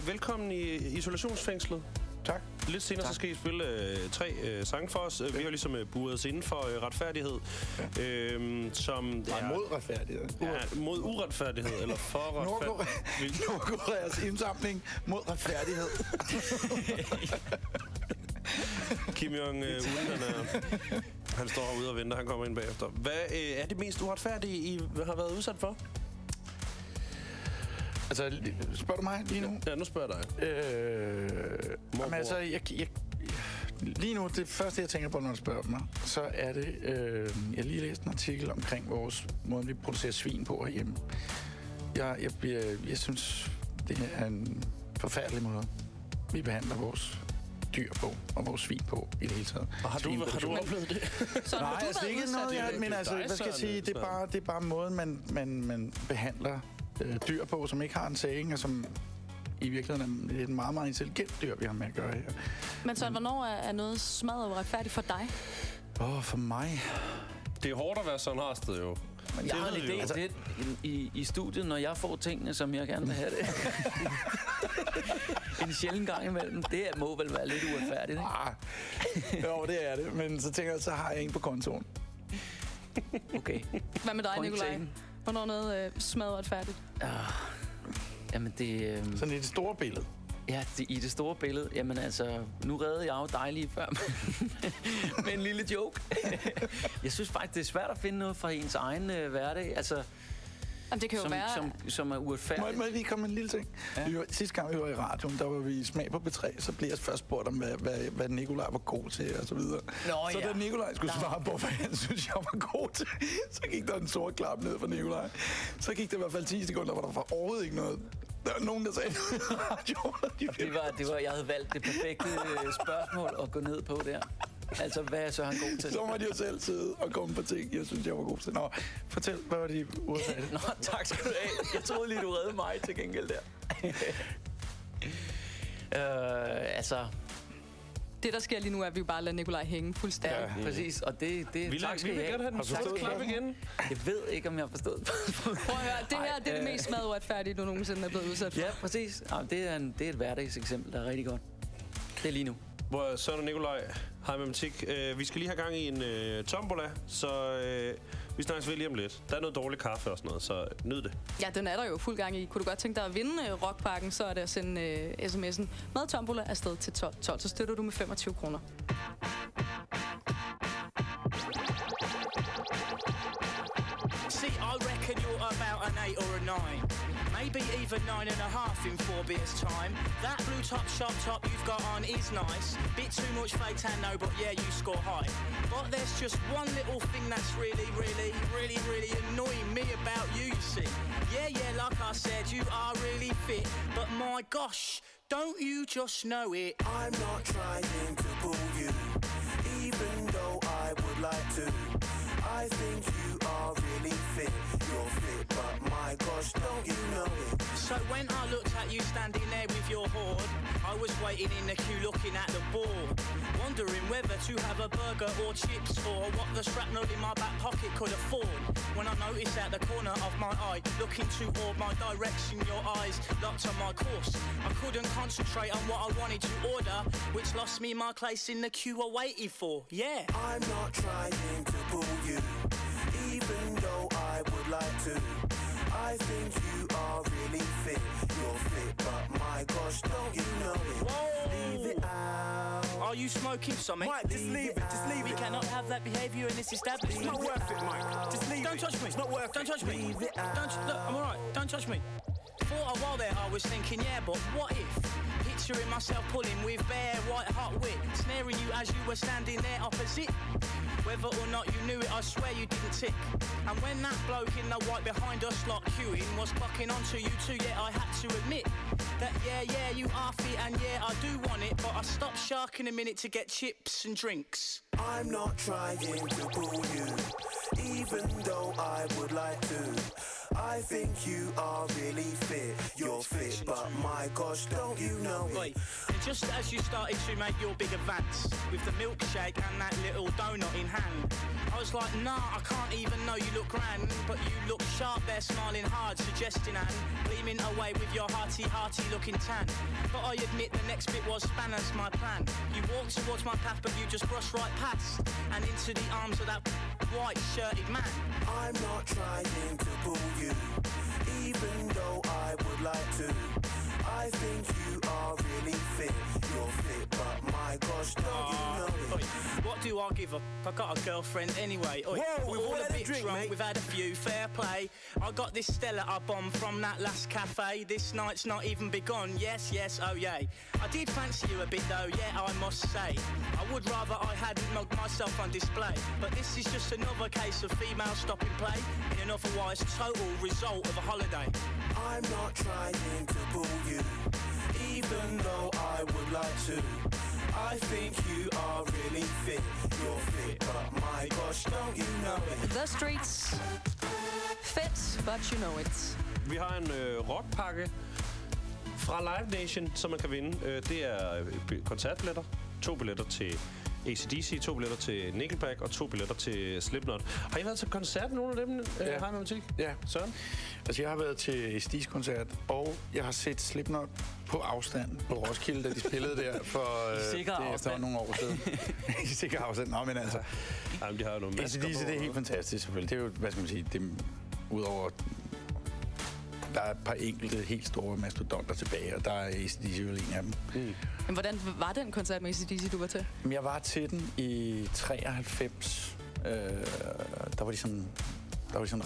velkommen i isolationsfængslet. Tak. Lidt senere så skal I spille 3 sange for os. Vi har ligesom buret os inden for retfærdighed. Som mod retfærdighed. Ja, mod uretfærdighed, eller for retfærdighed. Nordkoreas indsamling mod retfærdighed. Kim Jong-un, han står herude og venter, han kommer ind bagefter. Hvad er det mest uretfærdige, I har været udsat for? Altså, spørger du mig lige nu? Ja, nu spørger jeg dig. Jamen, altså, lige nu, det første, jeg tænker på, når du spørger mig, så er det, jeg lige læste en artikel omkring vores måde, vi producerer svin på herhjemme. Jeg synes, det er en forfærdelig måde, vi behandler vores dyr på, og vores svin på i det hele taget. Har du oplevet det? Nej, altså ikke noget, men altså, hvad skal jeg sige, det er bare måden, man behandler dyr på, som ikke har en særing, og som i virkeligheden er et meget, meget intelligent dyr, vi har med at gøre her. Men så hvornår er noget smadret og retfærdigt for dig? For mig? Det er hårdt at være sådan Harsted, jo. Men jeg har en idé til i studiet, når jeg får tingene, som jeg gerne vil have det. En sjælden gang imellem. Det må vel være lidt uretfærdigt, ikke? Jo, det er det. Men så tænker jeg, så har jeg en på kontoen. Okay. Hvad med dig, Nikolaj? Hvornår er noget smadret retfærdigt? Jamen det... Sådan i det store billede. Ja, i det store billede. Jamen altså, nu reddede jeg jo dig lige før med en lille joke. Jeg synes faktisk, det er svært at finde noget fra ens egen hverdag. Altså, jamen, det kan jo være... Som er uretfærdigt. Må jeg lige komme med en lille ting? Ja. Sidste gang vi var i radioen, der var vi i Smag på B3, så blev jeg først spurgt om, hvad Nikolaj var god til, og så videre. Så da Nikolaj skulle svare på, hvad han synes, jeg var god til, så gik der en sort klap ned for Nikolaj. Så gik det i hvert fald 10 sekunder, hvor der var overhovedet ikke noget. Der var nogen, der sagde det var, jeg havde valgt det perfekte spørgsmål at gå ned på der. Altså, hvad er så han god til? Så må de jo selv sidde og komme på ting, jeg synes, jeg var god til. Nå, fortæl, hvad var de ursatte? Nå, tak skal du have. Jeg troede lige, du reddede mig til gengæld der. Altså... Det, der sker lige nu, er, at vi bare lader Nikolaj hænge fuldstændig. Ja, præcis. Og det tak skal vi vil gerne have den sorte klap igen. Jeg ved ikke, om jeg har forstået. Prøv at høre, det her det er det mest smadret uretfærdige, du nogensinde er blevet udsat for. Ja, præcis. Det er et hverdagseksempel, der er rigtig godt. Det er lige nu. Hvor Søren og Nikolaj har matematik. Vi skal lige have gang i en tombola, så vi snakkes ved lige om lidt. Der er noget dårlig kaffe og sådan noget, så nyd det. Ja, den er der jo fuld gang i. Kunne du godt tænke dig at vinde Rockparken, så er det at sende sms'en med tombola afsted til 12. Så støtter du med 25 kroner. See, I reckon you're about an 8 or a 9. Maybe even 9.5 in 4 beers time. That blue top shop top you've got on is nice. Bit too much fake tan, no, but yeah, you score high. But there's just one little thing that's really annoying me about you, you see. Yeah, like I said, you are really fit. But my gosh, don't you just know it? I'm not trying to pull you, even though I would like to. I think you are really fit. You're fit, but my gosh, don't you know it? So when I looked at you standing there with your hoard, I was waiting in the queue looking at the board, wondering whether to have a burger or chips or what the shrapnel in my back pocket could afford. When I noticed at the corner of my eye, looking toward my direction, your eyes locked on my course. I couldn't concentrate on what I wanted to order, which lost me my place in the queue I waited for. Yeah. I'm not trying to pull you, even though I would like to. I think you are really fit. You're fit, but my gosh, don't you know it? Whoa. Leave it out. Are you smoking something? Mike, just leave it. Just leave We it. cannot have that behaviour in this establishment. It's not worth it, Mike. Just leave Don't it. touch me. It's not worth Don't it. touch me. Leave it out. Look, I'm alright. Don't touch me. For a while there, I was thinking, yeah, but what if? Picturing myself pulling with bare white hot wit, snaring you as you were standing there opposite. Whether or not you knew it, I swear you didn't tick. And when that bloke in the white behind us lot queuing was clocking onto you too, yeah, I had to admit that yeah, you are fit and yeah, I do want it, but I stopped sharking a minute to get chips and drinks. I'm not trying to pull you, even though I would like to. I think you are really fit. You're fit, but my gosh, don't you know it? And just as you started to make your big advance with the milkshake and that little donut in hand, I was like, nah, I can't even know you look grand. But you look sharp there, smiling hard, suggesting and gleaming away with your hearty looking tan. But I admit the next bit was spanners my plan. You walked towards my path, but you just brushed right past and into the arms of that white shirted man. I'm not trying to pull you, even though I would like to. I think you are really fit. You're fit, but my gosh, don't you know it? What do I give up? I got a girlfriend anyway. Oi, Whoa, we're we've all all a had a bit drink, drunk, mate. we've had a few, fair play. I got this Stella I bombed from that last cafe. This night's not even begun, yes, oh yay. I did fancy you a bit though, yeah, I must say. I would rather I hadn't mugged myself on display. But this is just another case of female stopping play in an otherwise total result of a holiday. I'm not trying to pull you, even though I would like to. I think you are really fit. You're fit, but my gosh, don't you know it? The Streets. Fedt, but you know it. Vi har en rockpakke fra Live Nation, som man kan vinde. Det er koncertbilletter, 2 billetter til AC/DC, 2 billetter til Nickelback og 2 billetter til Slipknot. Har I været til koncert, nogle af dem? Ja. Har I musik? Ja. Søren? Altså, jeg har været til AC/DC koncert, og jeg har set Slipknot på afstand på Roskilde, da de spillede der for efter nogle år siden. I sikker afstand. Nå, men altså... Jamen, de har jo nogle masker AC/DC, det er helt fantastisk, selvfølgelig. Det er jo, hvad skal man sige, det udover... Der er et par enkelte helt store mastodonter tilbage, og der er AC/DC jo en af dem. Men hvordan var den koncert med AC/DC, du var til? Men jeg var til den i 93. Der var de sådan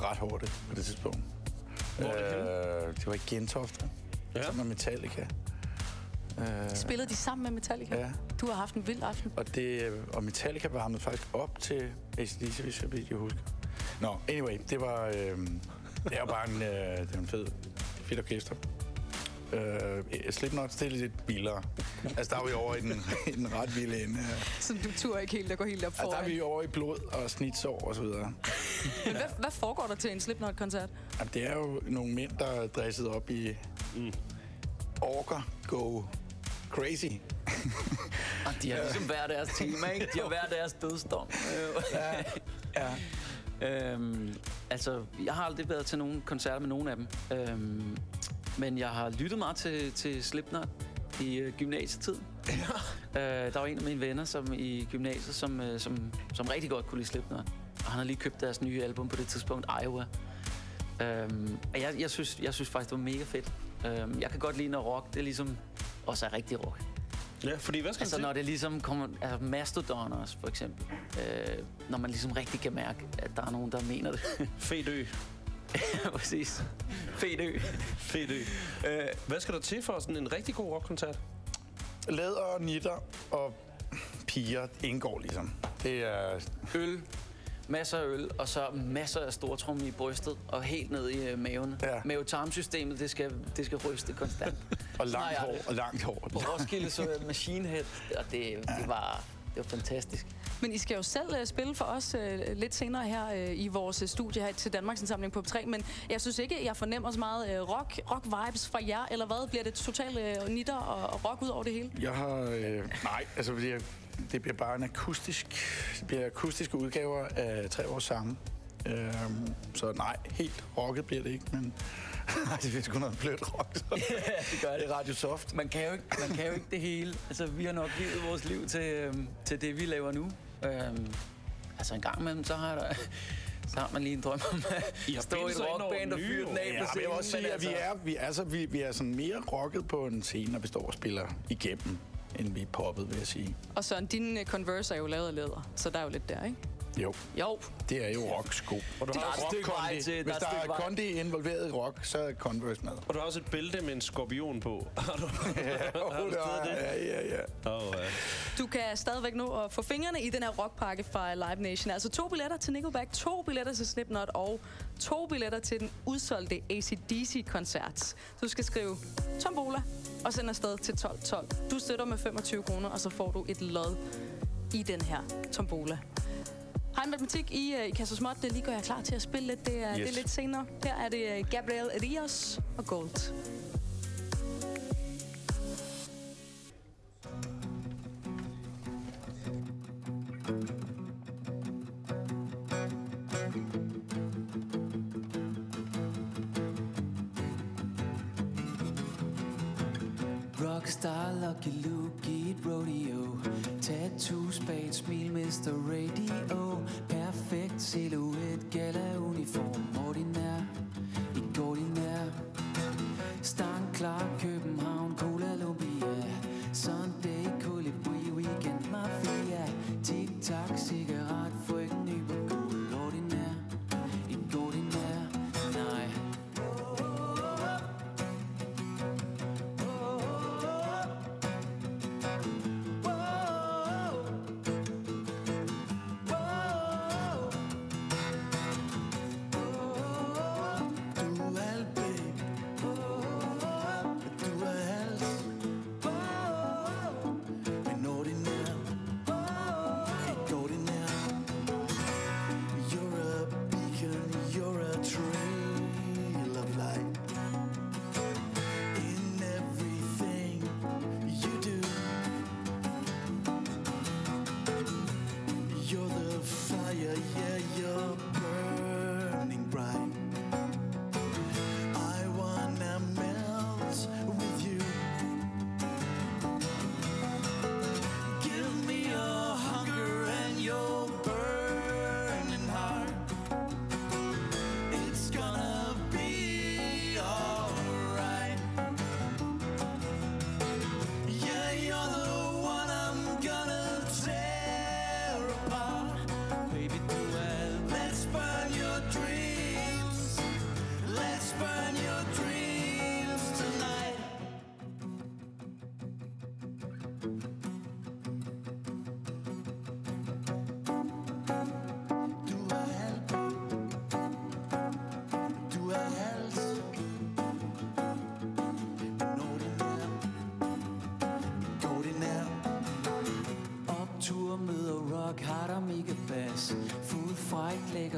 ret hårde på det tidspunkt. Hvor er det det var i Gentofte, sammen med Metallica. Spillede de sammen med Metallica? Ja. Du har haft en vild aften. Og Metallica varmede faktisk op til AC/DC, hvis jeg vil huske. Nå, anyway, det var bare en fed orkester. Slipknot stille lidt billigere. Altså, der er vi over i den ret vilde ende. Så du turer ikke helt, der går helt op foran? Altså, der er vi over i blod og snitsår og så videre. Men hvad foregår der til en Slipknot-koncert? Jamen, det er jo nogle mænd, der er dresset op i orker go crazy. Og de har ligesom hver deres tema, ikke? De har hver deres dødsdom. Ja. Altså, jeg har aldrig været til nogen koncerter med nogen af dem. Men jeg har lyttet meget til Slipknot i gymnasietiden. Der var en af mine venner som i gymnasiet, som rigtig godt kunne lide Slipknot. Og han har lige købt deres nye album på det tidspunkt, Iowa. Og jeg synes faktisk, det var mega fedt. Jeg kan godt lide, når rock, det er ligesom også er rigtig rock. Ja, fordi hvad skal altså, når det ligesom kommer... Altså, Mastodon for eksempel. Når man ligesom rigtig kan mærke, at der er nogen, der mener det. Fedø. Ja, præcis. Fedø. Hvad skal der til for sådan en rigtig god rockkoncert? Læder, nitter og piger indgår ligesom. Det er øl, masser af øl, og så masser af stortromme i brystet og helt ned i maven. Ja. Mavetarmsystemet, det skal ryste konstant. og langt hår. På Roskilde så Machine Head, og det var fantastisk. Men I skal jo selv spille for os lidt senere her i vores studie her til Danmarksindsamling på P3, men jeg synes ikke, jeg fornemmer så meget rock-vibes fra jer, eller hvad? Bliver det totalt nitter og rock ud over det hele? Jeg har... nej, altså det bliver bare en akustiske udgaver af 3 års sange. Så nej, helt rocket bliver det ikke, men det er sgu noget blødt rock. Så. Ja, det gør det. Det er Radio Soft. Man kan jo ikke det hele. Altså, vi har nok givet vores liv til det, vi laver nu. Altså, en gang imellem, så har man lige en drøm om at stå i et rockband og fyre den af på scenen. Jeg vil også sige, at vi er sådan mere rocket på en scene, når vi står og spiller igennem, end vi er poppet, vil jeg sige. Og Søren, dine Converse er jo lavet af læder, så der er jo lidt der, ikke? Jo. Det er jo rock-sko. Og du har rock-kondi. Hvis der er kondi involveret i rock, så er Converse med. Og du har også et bælte med en skorpion på. Ja. Du kan stadigvæk nå at få fingrene i den her rockpakke fra Live Nation. Altså 2 billetter til Nickelback, 2 billetter til Slipknot og 2 billetter til den udsolgte AC/DC-koncert. Du skal skrive tombola og sende afsted til 1212. Du støtter med 25 kroner, og så får du et lod i den her tombola. Hej Matematik i Kasse Småt. Det lige gør jeg klar til at spille lidt. Det er lidt senere. Her er det Gabriel Rios og Gold. Rockstar, Lucky Luke i et rodeo. Tattoos bag et smil, Mr. Radio. Perfekt silhuet, gala uniform. Ordinær, ikke ordinær. Stang klar, København, Cola Lumbia. Sunday, Colibri, Weekend Mafia. Tic-tac, cigaret, frygten ny på gul. Ordinær, ikke ordinær, nej.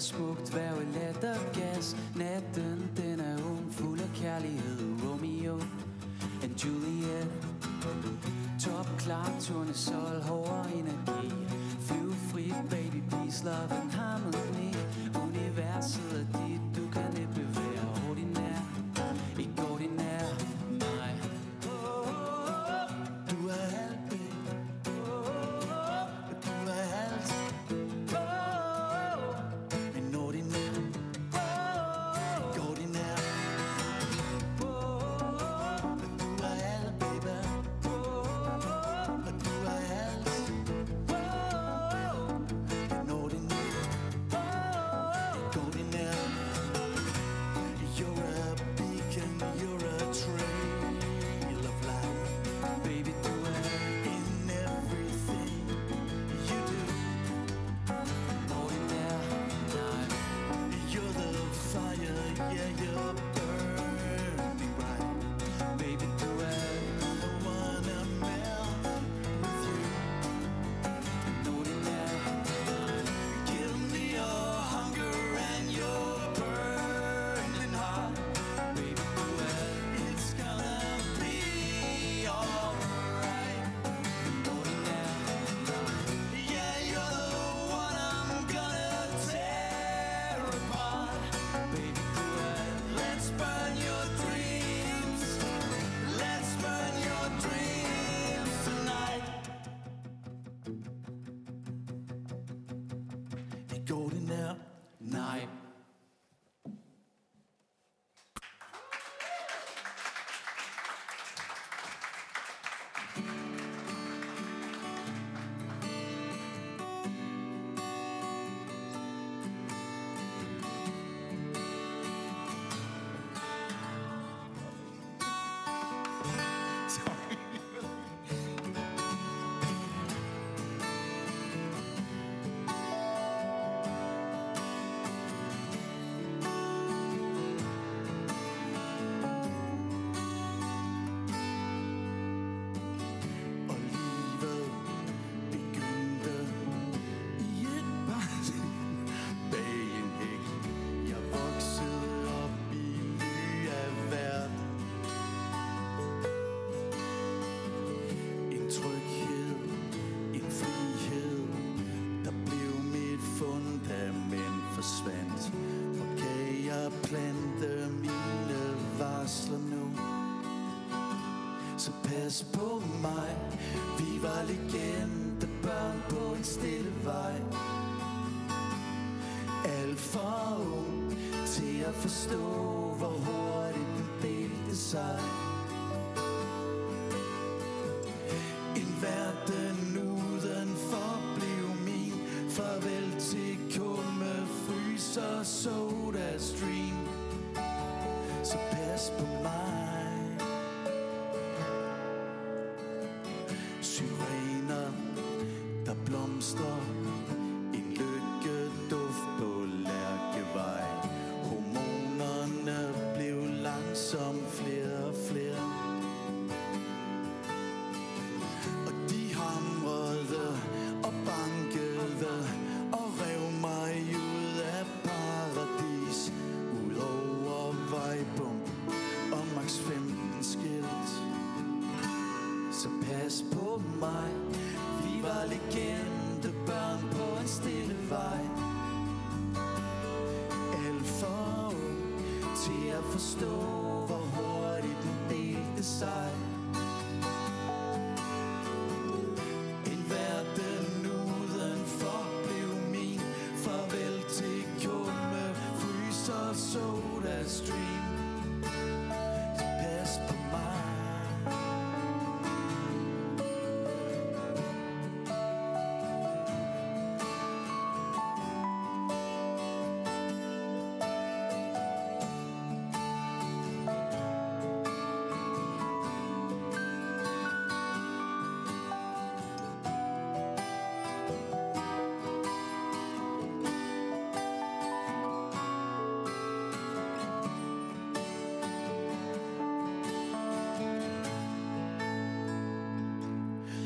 Smukt, værve, latter, gas. Natten, den er ung, fuld af kærlighed. Romeo and Juliet. Top klar, turnesol, hård energi. Flyv fri, baby, peace, love and harmony. Universet er dit, du kan næppe være ordinær. Ikke ordinær, nej. Du er halv, baby. Du er halv. Ordinary. så pas på mig. Vi var legendebørn på en stille vej. Alt for ung til at forstå, hvor hurtigt den delte sig. En verden uden for blev min. Farvel til kumme, fryser, soda stream. Så pas på mig. Syrener, der blomstrer. En lykkeduft på Lærkevej. Hormonerne blev langsomt flere og flere. Og de hamrede og bankede og rev mig ud af paradis. Ud over vejbump og max 15 skilt. Så pas på mig. Vi var legendebørn på en stille vej. Alt for ung til at forstå, hvor hurtigt den delte sig. En verden udenfor blev min. Farvel til kumme, fryser, soda stream. Så pas på mig.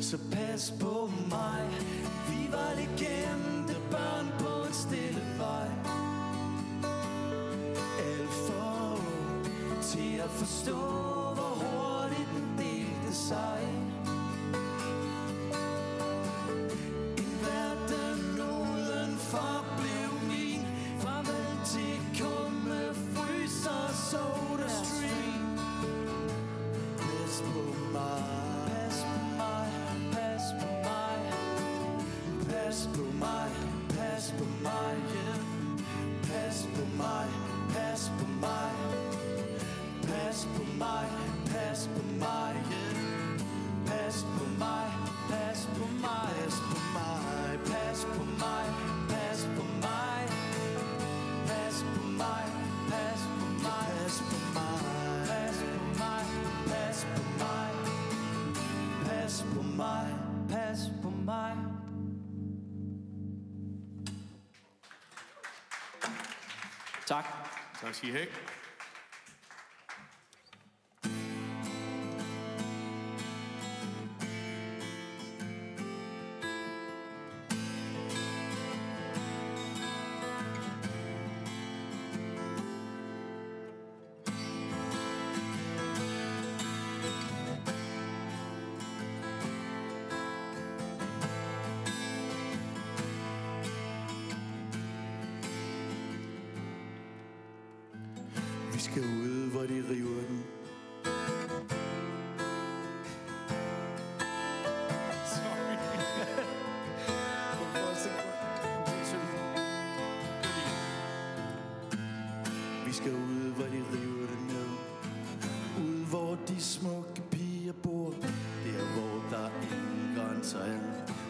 Så pas på mig. Vi var legendebørn på en stille vej. Alt for ung til at forstå, hvor hurtigt den delte sig. En verden udenfor blev min. Farvel til kumme, fryser, soda stream. Pas på mig. Pas på mig, pas på mig, yeah. Pas på mig, pas på mig. Pas på mig, pas på mig, yeah. Pas på mig, pas på mig. Pas på mig, pas på mig. Pas på mig, pas på mig. Pas på mig, pas på mig. Pas på mig, pas på mig. Pas på mig. Tak. Tak skal I have. Vi skal ud, hvor de river den. Vi skal ud, hvor de river den ned. Ud, hvor de smukke piger bor. Der, hvor der ingen grænser er.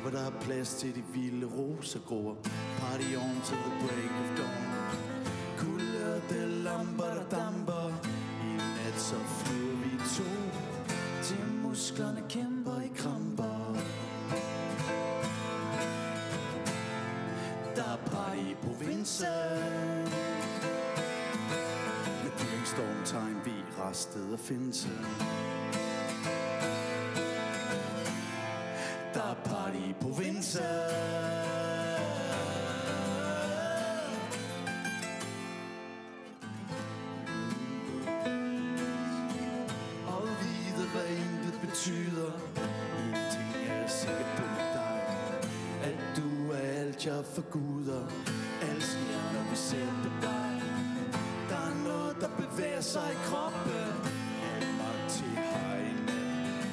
Hvor der er plads til de vilde rosergror. Party on till the break of dawn. Kulørte lamper, der damper. I nat så flyver vi to. Til musklerne kæmper i kramper. Der er party i provinsen. Med stormtegn, vi restet og finse. Der er party i provinsen. Og vide, hvad intet betyder. En ting er sikkert på dig. At du er alt, jeg forguder. Alt sker, når vi ser på dig. Der er noget, der bevæger sig i kroppen. Alt magt til hegnet.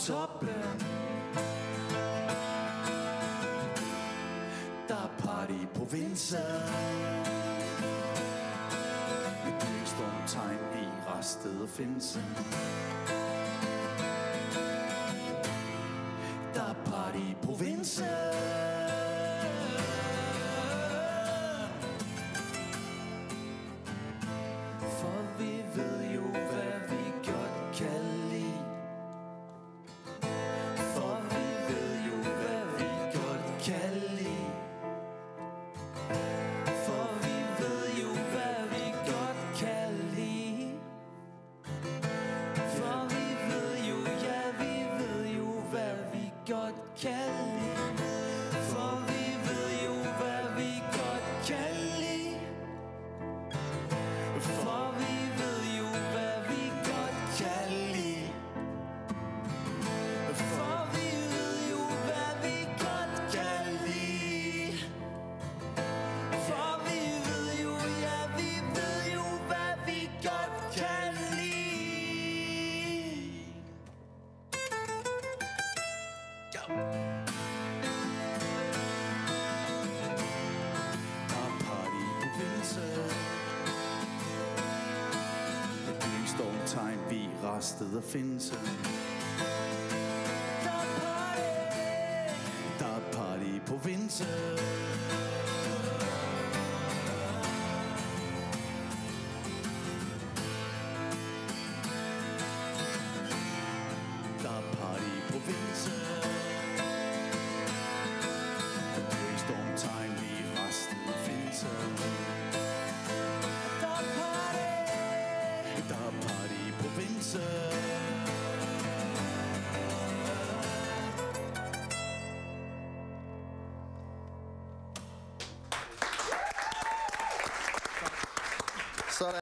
toppen. Der er party i provinsen. Med dyrkstormtegn i Rasted og Finse. Der er party i provinsen. For vi ved jo, hvad vi godt kan lide. For vi ved jo, hvad vi godt kan lide. For vi ved jo, hvad vi godt kan lide. For vi ved jo, ja, vi ved jo, hvad vi godt kan lide. For vi ved jo, hvad vi godt kan lide. For vi ved jo, hvad vi godt kan lide. For vi ved jo, hvad vi godt kan lide. For vi ved jo, ja, vi ved jo, hvad vi godt kan lide. Der er party på Vinse. Med dyrkstormtegn, vi Rasted og Finse. Der er party på Vinse.